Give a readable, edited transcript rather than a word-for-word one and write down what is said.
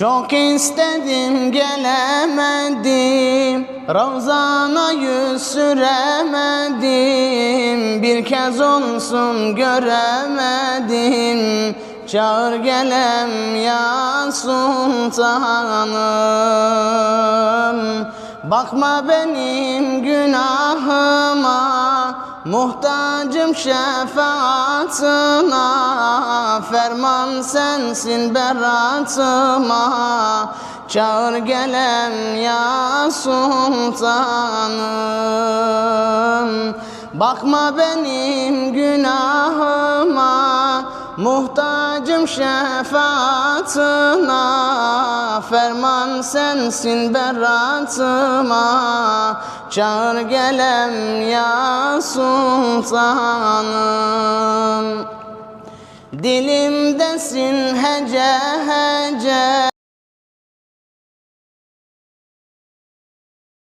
Çok istedim gelemedim, Ravzana yüz süremedim, bir kez olsun göremedim. Çağır gelem ya sultanım. Bakma benim günahıma, muhtacım şefaatına. Ferman sensin beratıma, çağır gelem ya sultanım. Bakma benim günahıma, muhtacım şefaatına. Ferman sensin beratıma, çağır gelem ya sultanım. Dilimdesin hece hece,